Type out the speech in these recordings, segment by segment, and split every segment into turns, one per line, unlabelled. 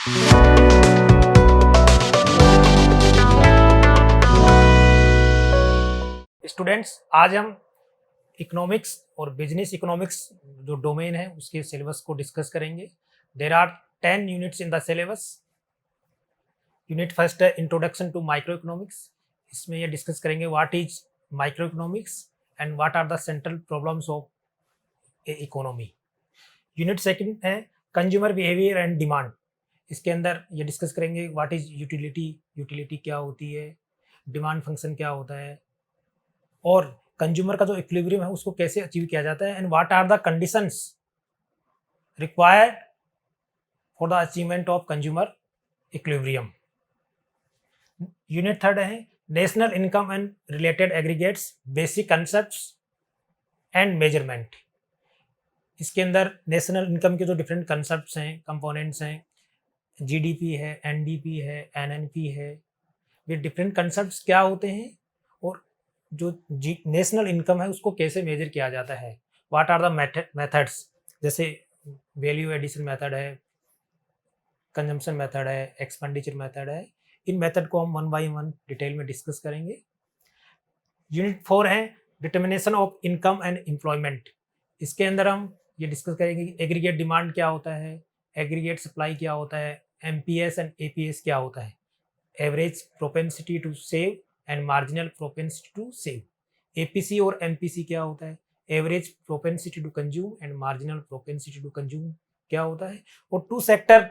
Students, आज हम economics और बिजनेस इकोनॉमिक्स जो डोमेन है उसके सिलेबस को डिस्कस करेंगे। There are 10 units in the syllabus. Unit first है इंट्रोडक्शन टू माइक्रो इकोनॉमिक्स। इसमें ये डिस्कस करेंगे what is micro economics and what are the central problems of a economy. Unit second है consumer behaviour and demand. इसके अंदर ये discuss करेंगे what is utility, utility क्या होती है, डिमांड फंक्शन क्या होता है, और कंज्यूमर का जो इक्विलिब्रियम है उसको कैसे अचीव किया जाता है, and what are the conditions required for the achievement of consumer equilibrium. Unit third है national income and related aggregates, basic concepts and measurement. इसके अंदर नेशनल इनकम के जो डिफरेंट कंसेप्ट्स हैं, कंपोनेंट्स हैं, जीडीपी है, एनडीपी है, एनएनपी है, ये डिफरेंट कंसेप्ट्स क्या होते हैं और जो नेशनल इनकम है उसको कैसे मेजर किया जाता है, व्हाट आर द मेथड्स, जैसे वैल्यू एडिशन मेथड है, कंजम्पशन मेथड है, एक्सपेंडिचर मेथड है। इन मेथड को हम वन बाय वन डिटेल में डिस्कस करेंगे। यूनिट 4 है determination of income and employment. इसके अंदर हम ये डिस्कस करेंगे कि एग्रीगेट डिमांड क्या होता है, एग्रीगेट सप्लाई क्या होता है, एमपीएस एंड एपीएस क्या होता है, average propensity to save and marginal propensity to save. APC और एमपीसी क्या होता है, average propensity to consume and marginal propensity to consume क्या होता है, और टू सेक्टर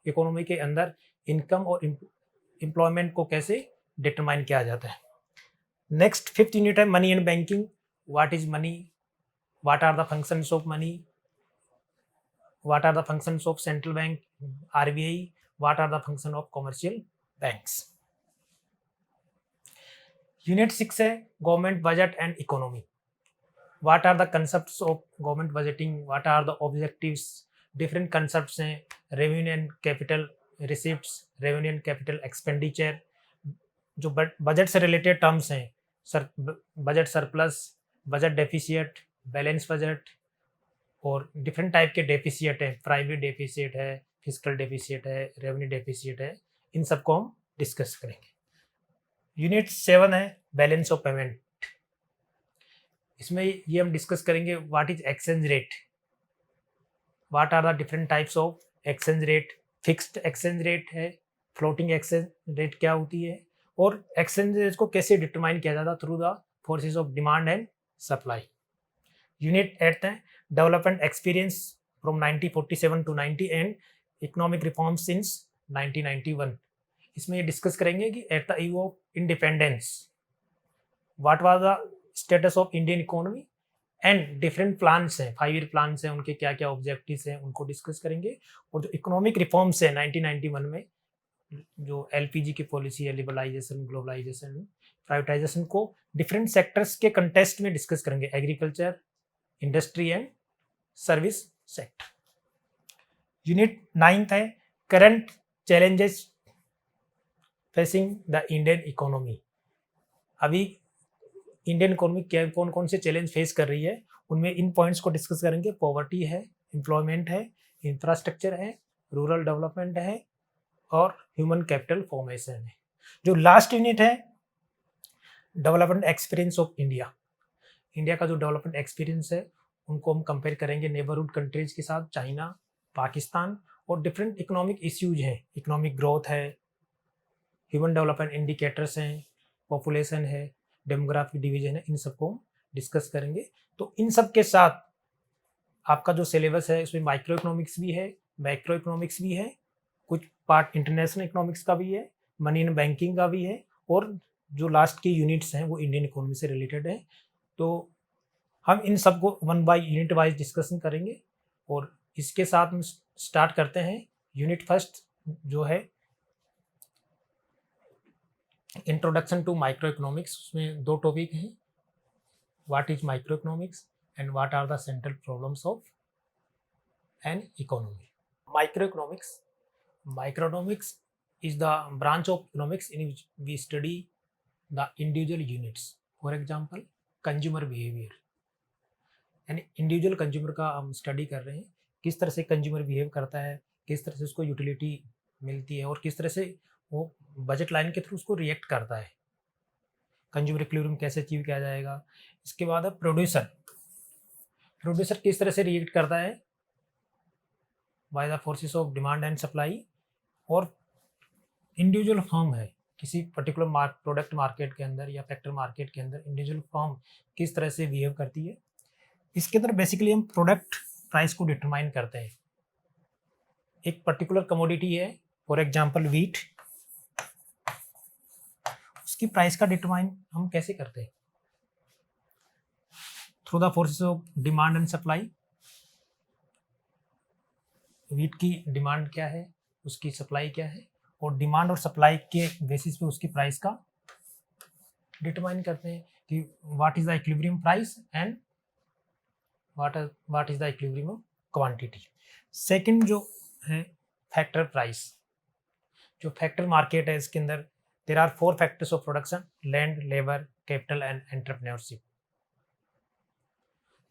इकोनॉमी के अंदर इनकम और एम्प्लॉयमेंट को कैसे डिटरमाइन किया जाता है। नेक्स्ट 5th यूनिट है money and banking. What is money, what are the functions of money, what are the functions of central bank RBI, what are the function of commercial banks. Unit 6 है government budget and economy. What are the concepts of government budgeting, what are the objectives, different concepts हैं, revenue and capital receipts, revenue and capital expenditure, जो budget से related terms हैं, budget surplus, budget deficit, balance budget, और different type के deficit है, private deficit है, physical deficit है, revenue deficit है, इन सबको हम डिस्कस करेंगे। यूनिट 7 है बैलेंस ऑफ पेमेंट। इसमें ये हम डिस्कस करेंगे what is exchange rate, what are the different types of exchange rate, fixed exchange rate है, फ्लोटिंग एक्सचेंज रेट क्या होती है, और एक्सचेंज रेट को कैसे डिटरमाइन किया जाता है through the forces of demand and supply. Unit 8 है development experience from 1947 to 90 and economic reform since 1991। इसमें ये डिस्कस करेंगे कि at the eve of independence what was the status of Indian economy, and different plans हैं, 5 year plans हैं, उनके क्या क्या ऑब्जेक्टिव्स हैं उनको डिस्कस करेंगे। और जो इकोनॉमिक रिफॉर्म्स हैं 1991 में, जो एलपीजी की पॉलिसी है, लिबरलाइजेशन, ग्लोबलाइजेशन, प्राइवेटाइजेशन, को डिफरेंट सेक्टर्स के कंटेस्ट में डिस्कस करेंगे, agriculture, industry and service sector. Unit 9 है current challenges facing the Indian economy. अभी इंडियन इकोनॉमी कौन कौन से चैलेंज फेस कर रही है, उनमें इन पॉइंट्स को डिस्कस करेंगे। पॉवर्टी है, एम्प्लॉयमेंट है, इंफ्रास्ट्रक्चर है, रूरल डेवलपमेंट है, और ह्यूमन कैपिटल फॉर्मेशन है। जो लास्ट यूनिट है development experience of India. India का जो डेवलपमेंट एक्सपीरियंस है उनको हम कंपेयर करेंगे नेबरहुड कंट्रीज के साथ, चाइना, पाकिस्तान, और डिफरेंट इकोनॉमिक इश्यूज हैं, इकोनॉमिक ग्रोथ है, ह्यूमन डेवलपमेंट इंडिकेटर्स हैं, पॉपुलेशन है, डेमोग्राफिक डिवीजन है, इन सबको हम डिस्कस करेंगे। तो इन सब के साथ आपका जो सिलेबस है उसमें माइक्रो इकोनॉमिक्स भी है, मैक्रो इकोनॉमिक्स भी है, कुछ पार्ट इंटरनेशनल इकोनॉमिक्स का भी है, मनी एंड बैंकिंग का भी है, और जो लास्ट की यूनिट्स हैं वो इंडियन इकोनॉमी से रिलेटेड है। तो हम इन सबको one by unit wise discussion करेंगे। और इसके साथ हम स्टार्ट करते हैं यूनिट फर्स्ट, जो है इंट्रोडक्शन टू माइक्रो इकोनॉमिक्स। उसमें 2 टॉपिक हैं, what is micro economics and what are the central problems of an economy. Micro economics is the branch of economics in which we study the individual units. For example, consumer behavior, यानी individual consumer का हम study कर रहे हैं, किस तरह से consumer behave करता है, किस तरह से उसको यूटिलिटी मिलती है और किस तरह से वो बजट लाइन के थ्रू उसको रिएक्ट करता है, कंज्यूमर इक्विलिब्रियम कैसे अचीव किया जाएगा। इसके बाद है प्रोड्यूसर। प्रोड्यूसर किस तरह से रिएक्ट करता है by the forces of demand and supply. और इंडिविजुअल फर्म है, किसी पर्टिकुलर प्रोडक्ट मार्केट के अंदर या फैक्टर मार्केट के अंदर इंडिविजुअल फर्म किस तरह से बिहेव करती है। इसके अंदर बेसिकली हम प्रोडक्ट प्राइस को डिटरमाइन करते हैं। एक पर्टिकुलर कमोडिटी है, फॉर एग्जांपल व्हीट, उसकी प्राइस का डिटरमाइन हम कैसे करते हैं? Through the forces of demand and supply. Wheat की डिमांड क्या है, उसकी सप्लाई क्या है, और डिमांड और सप्लाई के बेसिस पे उसकी प्राइस का डिटरमाइन करते हैं कि what is the equilibrium price and what is the equilibrium of quantity. Second जो है फैक्टर प्राइस। जो फैक्टर मार्केट है इसके अंदर there are 4 factors of production, land, labour, capital and entrepreneurship.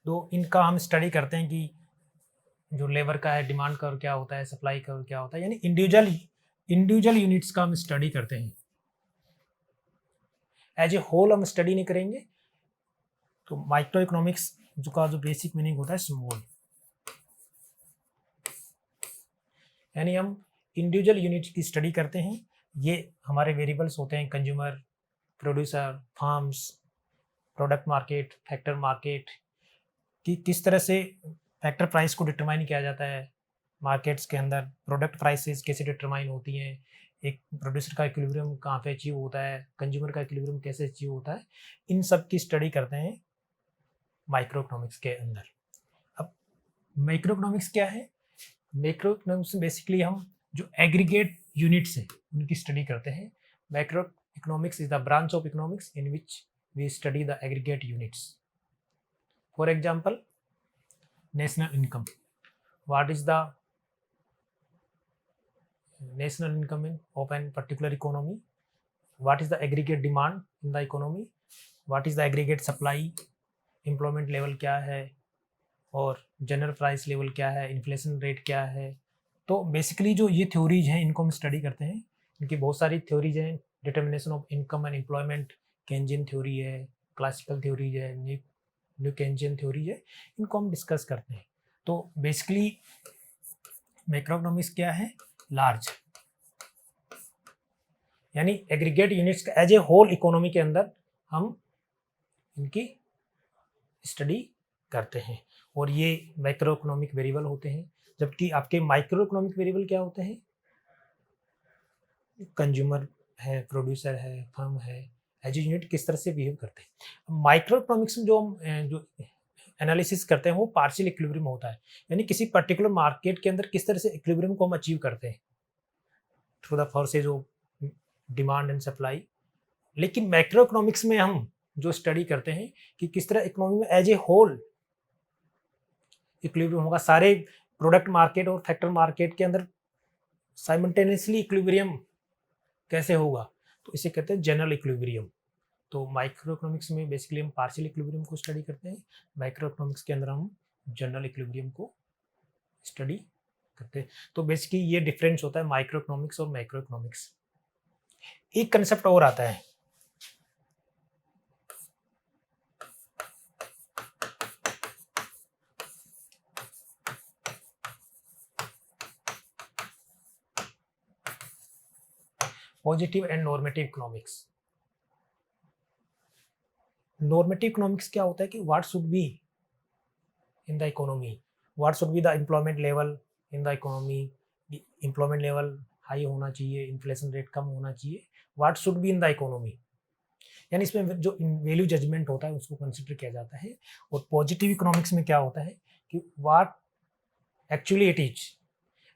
तो इनका हम स्टडी करते हैं कि जो लेबर का है, डिमांड कर्व क्या होता है, सप्लाई कर्व क्या होता है, यानी इंडिविजुअल यूनिट्स का हम स्टडी करते हैं। एज ए होल हम स्टडी नहीं करेंगे। तो माइक्रो इकोनॉमिक्स जो बेसिक मीनिंग होता है स्मॉल, यानी हम इंडिविजुअल यूनिट की स्टडी करते हैं। ये हमारे वेरिएबल्स होते हैं, consumer, producer, farms, product market, factor market, कि किस तरह से फैक्टर प्राइस को डिटरमाइन किया जाता है मार्केट्स के अंदर, प्रोडक्ट प्राइसेस कैसे डिटरमाइन होती हैं, एक प्रोड्यूसर का इक्विलिब्रियम कहाँ पे अचीव होता है, कंज्यूमर का इक्विलिब्रियम कैसे अचीव होता है, इन सब की स्टडी करते हैं माइक्रो इकोनॉमिक्स के अंदर। अब माइक्रो इकोनॉमिक्स क्या है? मैक्रो इकोनॉमिक्स में बेसिकली हम जो एग्रीगेट यूनिट्स हैं उनकी स्टडी करते हैं। Macro economics is the branch of economics in which we study the aggregate units. For example national income. What is the national income of an particular economy? What is the aggregate demand in the economy? What is the aggregate supply? employment level क्या है और general price level क्या है, inflation rate क्या है। तो basically जो ये थ्योरीज हैं इनको हम स्टडी करते हैं। इनकी बहुत सारी थ्योरीज हैं, determination of income and employment Keynesian theory है, क्लासिकल थ्योरीज है, न्यू केंजियन थ्योरी है, इनको हम डिस्कस करते हैं। तो बेसिकली मैक्रोइकोनॉमिक्स क्या है? लार्ज, यानी aggregate units as a whole economy के अंदर हम इनकी स्टडी करते हैं और ये मैक्रो इकोनॉमिक वेरिएबल होते हैं। जबकि आपके माइक्रो इकोनॉमिक वेरिएबल क्या होते हैं? कंज्यूमर है, प्रोड्यूसर है, फर्म है, एज ए यूनिट किस तरह से बिहेव करते हैं। माइक्रो इकोनॉमिक्स में जो एनालिसिस करते हैं वो पार्शियल इक्विलिब्रियम होता है, यानी किसी पर्टिकुलर मार्केट के अंदर किस तरह से इक्विलिब्रियम को हम अचीव करते हैं through the forces of demand and supply. लेकिन मैक्रो इकोनॉमिक्स में हम जो स्टडी करते हैं कि किस तरह इकोनॉमी में एज ए होल इक्विलिब्रियम होगा, सारे प्रोडक्ट मार्केट और फैक्टर मार्केट के अंदर साइमल्टेनियसली इक्विलिब्रियम कैसे होगा, तो इसे कहते हैं जनरल इक्विलिब्रियम। तो माइक्रो इकोनॉमिक्स में बेसिकली हम पार्शियल इक्विलिब्रियम को स्टडी करते हैं, माइक्रो इकोनॉमिक्स के अंदर हम जनरल इक्विलिब्रियम को स्टडी करते हैं। तो बेसिकली ये डिफरेंस होता है माइक्रो इकोनॉमिक्स और मैक्रो इकोनॉमिक्स। एक कंसेप्ट और आता है, positive and normative economics. Normative economics क्या होता है कि what should be in the economy, what should be the employment level in the economy. Employment level high होना चाहिए, इन्फ्लेशन रेट कम होना चाहिए, what should be in the economy, यानी इसमें जो वैल्यू जजमेंट होता है उसको कंसिडर किया जाता है। और पॉजिटिव इकोनॉमिक्स में क्या होता है कि what actually it is,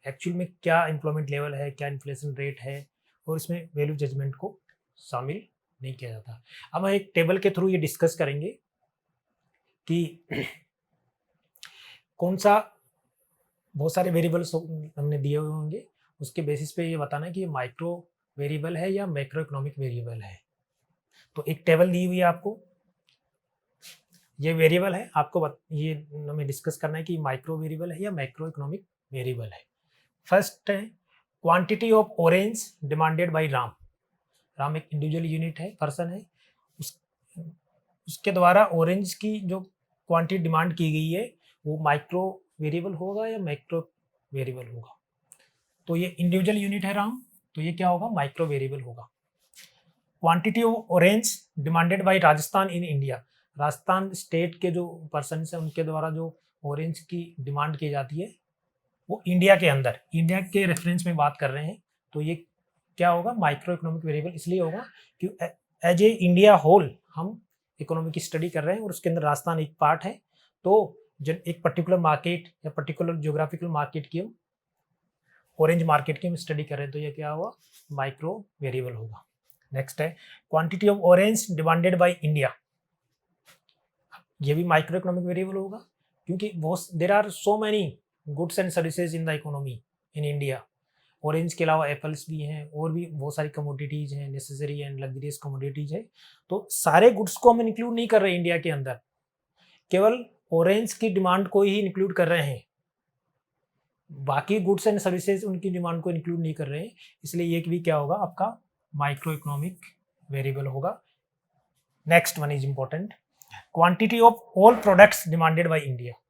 actual में क्या एम्प्लॉयमेंट लेवल है, क्या इन्फ्लेशन रेट है, और इसमें वैल्यू जजमेंट को शामिल नहीं किया जाता। अब हम एक टेबल के थ्रू ये डिस्कस करेंगे कि कौन सा, बहुत सारे वेरिएबल्स हमने दिए हुए होंगे, उसके बेसिस पे ये बताना है कि ये माइक्रो वेरिएबल है या मैक्रो इकोनॉमिक वेरिएबल है। तो एक टेबल दी हुई है आपको, ये वेरिएबल है, आपको ये हमें डिस्कस करना है कि माइक्रो वेरिएबल है या मैक्रो इकोनॉमिक वेरिएबल है। फर्स्ट है quantity of orange demanded bye Ram. Ram एक इंडिविजुअल यूनिट है, पर्सन है, उसके द्वारा ऑरेंज की जो क्वांटिटी डिमांड की गई है वो माइक्रो वेरिएबल होगा या मैक्रो वेरिएबल होगा। तो ये इंडिविजुअल यूनिट है राम, तो ये क्या होगा, माइक्रो वेरिएबल होगा। Quantity of orange demanded bye Rajasthan in India. Rajasthan state के जो पर्सन है उनके द्वारा जो ऑरेंज की डिमांड की जाती है वो इंडिया के अंदर, इंडिया के रेफरेंस में बात कर रहे हैं, तो ये क्या होगा, माइक्रो इकोनॉमिक वेरिएबल इसलिए होगा कि एज ए इंडिया होल हम इकोनॉमी की स्टडी कर रहे हैं और उसके अंदर राजस्थान एक पार्ट है। तो जब एक पर्टिकुलर मार्केट या पर्टिकुलर ज्योग्राफिकल मार्केट की, ऑरेंज मार्केट की हम स्टडी कर रहे हैं, तो ये क्या हुआ, माइक्रो वेरिएबल होगा। नेक्स्ट है quantity of orange demanded by India. ये भी माइक्रो इकोनॉमिक वेरिएबल होगा क्योंकि there are so many goods and services in the economy in India. Orange के अलावा एप्पल्स भी हैं और भी बहुत सारी कमोडिटीज हैं, नेसेसरी एंड लग्जरियस कमोडिटीज है। तो सारे गुड्स को हम इंक्लूड नहीं कर रहे इंडिया के अंदर, केवल ऑरेंज की डिमांड को ही इंक्लूड कर रहे हैं, बाकी गुड्स एंड सर्विसेज उनकी डिमांड को इंक्लूड नहीं कर रहे हैं। इसलिए ये भी क्या होगा, आपका माइक्रो इकोनॉमिक वेरिएबल होगा। Next one is important, quantity of all products demanded by India.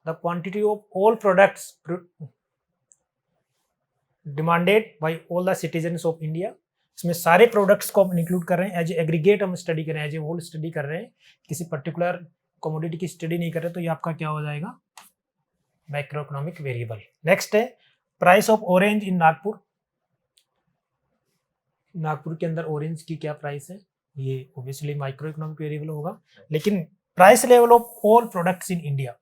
The quantity of all products demanded by all the citizens of India. इसमें सारे प्रोडक्ट्स को हम इंक्लूड कर रहे हैं, एज एग्रीगेट हम स्टडी कर रहे हैं, एज ए होल स्टडी कर रहे हैं, किसी पर्टिकुलर कमोडिटी की स्टडी नहीं कर रहे, तो ये आपका क्या हो जाएगा, मैक्रो इकोनॉमिक वेरिएबल। नेक्स्ट है price of orange in Nagpur. Nagpur के अंदर ऑरेंज की क्या प्राइस है, ये ऑब्वियसली माइक्रो इकोनॉमिक वेरिएबल होगा। लेकिन price level of all products in India,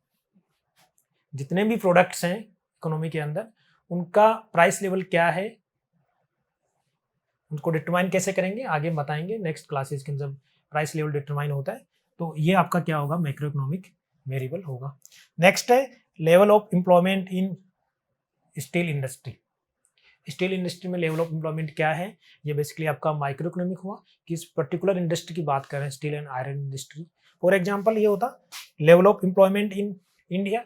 जितने भी प्रोडक्ट्स हैं इकोनॉमी के अंदर उनका प्राइस लेवल क्या है, उनको डिटरमाइन कैसे करेंगे आगे बताएंगे नेक्स्ट क्लासेस के अंदर, प्राइस लेवल डिटरमाइन होता है। तो ये आपका क्या होगा, मैक्रो इकोनॉमिक वेरिएबल होगा। नेक्स्ट है level of employment in steel industry. Steel industry में लेवल ऑफ एम्प्लॉयमेंट क्या है, ये बेसिकली आपका माइक्रो इकोनॉमिक हुआ कि इस पर्टिकुलर इंडस्ट्री की बात कर रहे हैं, steel and iron industry. For example ये होता level of employment in India